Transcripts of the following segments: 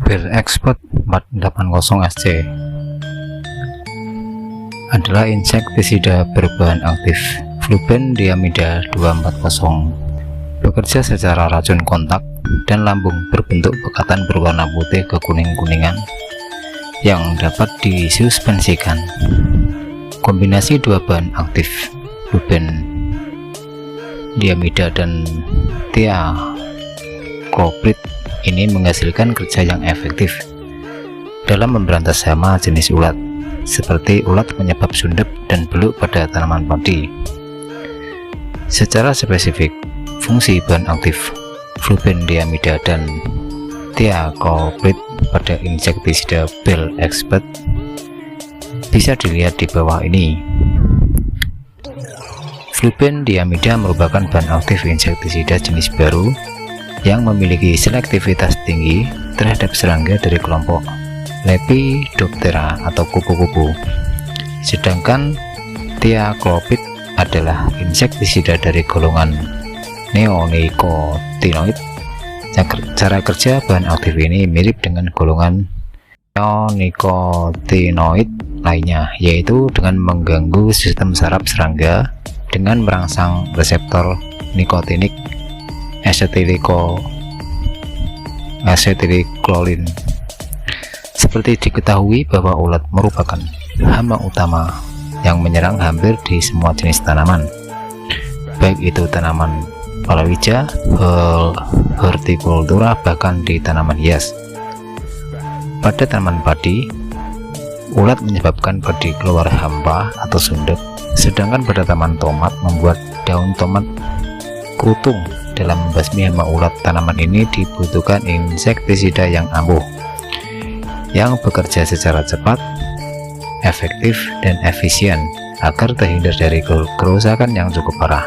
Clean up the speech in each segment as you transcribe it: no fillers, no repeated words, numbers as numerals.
Bell Expert 480SC adalah insektisida berbahan aktif flubendiamida 240, bekerja secara racun kontak dan lambung berbentuk pekatan berwarna putih ke kuning-kuningan yang dapat disuspensikan. Kombinasi dua bahan aktif flubendiamida dan thiacloprid ini menghasilkan kerja yang efektif dalam memberantas hama jenis ulat seperti ulat penyebab sundep dan beluk pada tanaman padi. Secara spesifik, fungsi bahan aktif flubendiamida dan thiacloprid pada insektisida Bell Expert bisa dilihat di bawah ini. Flubendiamida merupakan bahan aktif insektisida jenis baru yang memiliki selektivitas tinggi terhadap serangga dari kelompok Lepidoptera atau kupu-kupu, sedangkan thiacloprid adalah insektisida dari golongan neonicotinoid. Cara kerja bahan aktif ini mirip dengan golongan neonicotinoid lainnya, yaitu dengan mengganggu sistem saraf serangga dengan merangsang reseptor nikotinik acetylcholine. Seperti diketahui bahwa ulat merupakan hama utama yang menyerang hampir di semua jenis tanaman, baik itu tanaman palawija, hortikultura, bahkan di tanaman hias. Pada tanaman padi, ulat menyebabkan padi keluar hampa atau sundep, sedangkan pada tanaman tomat membuat daun tomat kerutung. Dalam membasmi hama ulat tanaman ini dibutuhkan insektisida yang ampuh, yang bekerja secara cepat, efektif, dan efisien agar terhindar dari kerusakan yang cukup parah.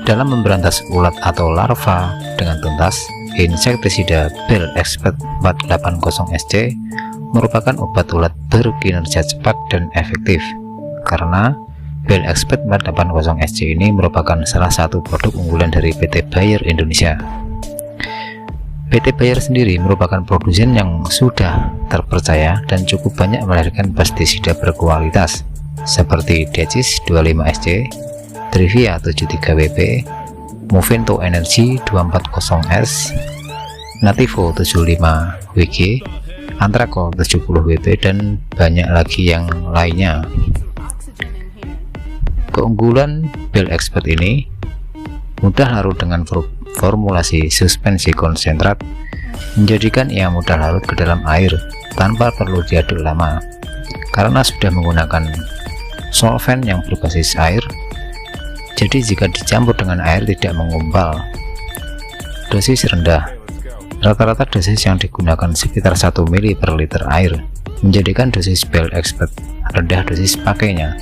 Dalam memberantas ulat atau larva dengan tuntas, insektisida Bell Expert 480SC merupakan obat ulat berkinerja cepat dan efektif, karena Bell Expert 480SC ini merupakan salah satu produk unggulan dari PT Bayer Indonesia. PT Bayer sendiri merupakan produsen yang sudah terpercaya dan cukup banyak melahirkan pestisida berkualitas seperti Decis 25SC, Trivia 73WP, Movento Energy 240S, Nativo 75WG, Anthraco 70WP, dan banyak lagi yang lainnya. Keunggulan Bell Expert ini mudah larut dengan formulasi suspensi konsentrat, menjadikan ia mudah larut ke dalam air tanpa perlu diaduk lama karena sudah menggunakan solvent yang berbasis air. Jadi jika dicampur dengan air tidak menggumpal. Dosis rendah, rata-rata dosis yang digunakan sekitar 1 ml per liter air, menjadikan dosis Bell Expert rendah dosis pakainya.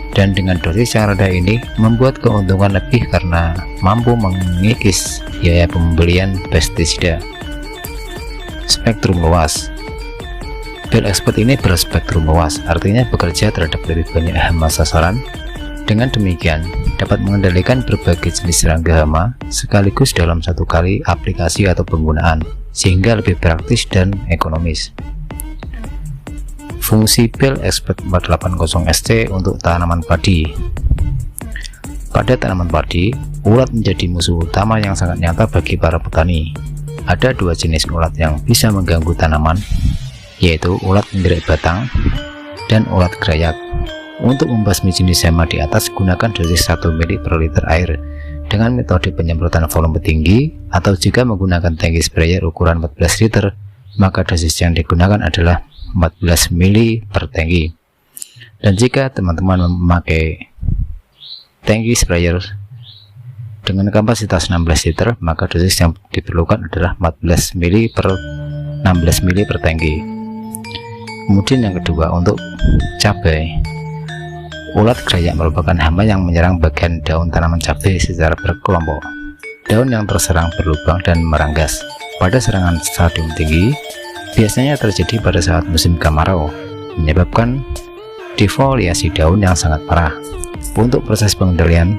Dan dengan dosis yang rendah ini membuat keuntungan lebih karena mampu mengikis biaya pembelian pestisida. Spektrum luas. Bell Expert ini berspektrum luas, artinya bekerja terhadap lebih banyak hama sasaran. Dengan demikian dapat mengendalikan berbagai jenis serangga hama sekaligus dalam satu kali aplikasi atau penggunaan, sehingga lebih praktis dan ekonomis. Fungsi Bell Expert 480SC untuk tanaman padi. Pada tanaman padi, ulat menjadi musuh utama yang sangat nyata bagi para petani. Ada dua jenis ulat yang bisa mengganggu tanaman, yaitu ulat penderik batang dan ulat gerayak. Untuk membasmi jenis hama di atas, gunakan dosis 1 ml per liter air dengan metode penyemprotan volume tinggi, atau jika menggunakan tangki sprayer ukuran 14 liter, maka dosis yang digunakan adalah 14 ml per tangki. Dan jika teman-teman memakai tangki sprayer dengan kapasitas 16 liter, maka dosis yang diperlukan adalah 14 ml per 16 ml per tangki. Kemudian yang kedua, untuk cabai. Ulat gerayak merupakan hama yang menyerang bagian daun tanaman cabai secara berkelompok. Daun yang terserang berlubang dan meranggas. Pada serangan stadium tinggi, biasanya terjadi pada saat musim kemarau, menyebabkan defoliasi daun yang sangat parah. Untuk proses pengendalian,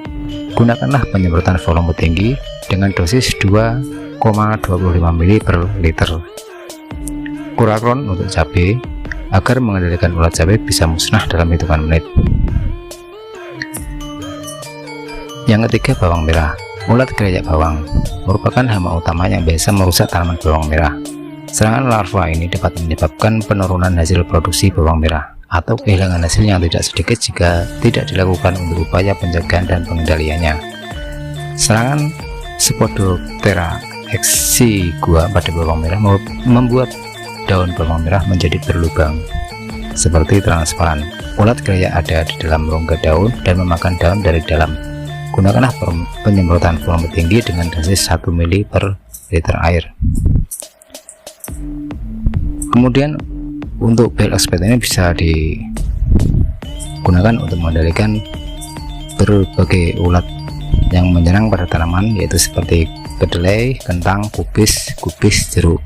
gunakanlah penyemprotan volume tinggi dengan dosis 2 ml per liter. Kurakron untuk cabai agar mengendalikan ulat cabai bisa musnah dalam hitungan menit. Yang ketiga, bawang merah. Ulat gelayak bawang merupakan hama utama yang biasa merusak tanaman bawang merah. Serangan larva ini dapat menyebabkan penurunan hasil produksi bawang merah atau kehilangan hasil yang tidak sedikit jika tidak dilakukan untuk upaya pencegahan dan pengendaliannya. Serangan Spodoptera exigua pada bawang merah membuat daun bawang merah menjadi berlubang seperti transparan. Ulat gelayak ada di dalam rongga daun dan memakan daun dari dalam. Gunakanlah penyemprotan volume tinggi dengan dosis 1 ml per liter air. Kemudian untuk bel expert ini bisa digunakan untuk mengendalikan berbagai ulat yang menyerang pada tanaman, yaitu seperti kedelai, kentang, kubis, jeruk.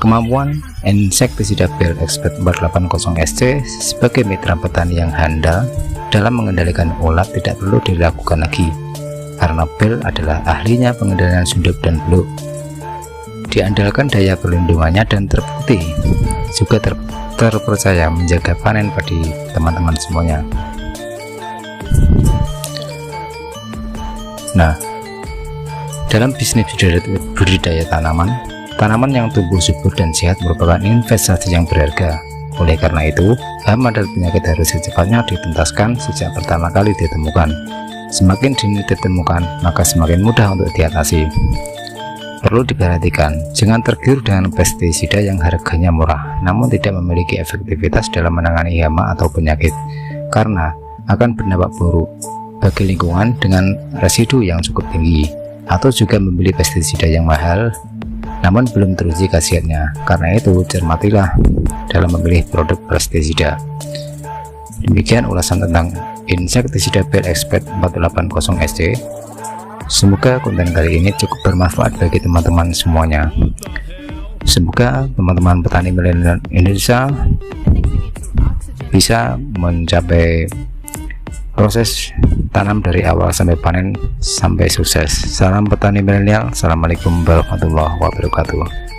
Kemampuan insektisida bel expert 480 SC sebagai mitra petani yang handal dalam mengendalikan ulat tidak perlu dilakukan lagi, karena bel adalah ahlinya pengendalian sundep dan beluk. Diandalkan daya perlindungannya dan terbukti juga terpercaya menjaga panen padi teman-teman semuanya. Nah, dalam bisnis budidaya tanaman yang tumbuh subur dan sehat merupakan investasi yang berharga. Oleh karena itu, hama dan penyakit harus secepatnya dituntaskan sejak pertama kali ditemukan. Semakin dini ditemukan, maka semakin mudah untuk diatasi. Perlu diperhatikan, jangan tergiur dengan pestisida yang harganya murah namun tidak memiliki efektivitas dalam menangani hama atau penyakit, karena akan berdampak buruk bagi lingkungan dengan residu yang cukup tinggi, atau juga membeli pestisida yang mahal namun belum teruji khasiatnya. Karena itu, cermatilah dalam memilih produk pestisida. Demikian ulasan tentang insektisida bel expert 480 SC. Semoga konten kali ini cukup bermanfaat bagi teman-teman semuanya. Semoga teman-teman petani milenial Indonesia bisa mencapai proses tanam dari awal sampai panen sampai sukses. Salam petani milenial. Assalamualaikum warahmatullahi wabarakatuh.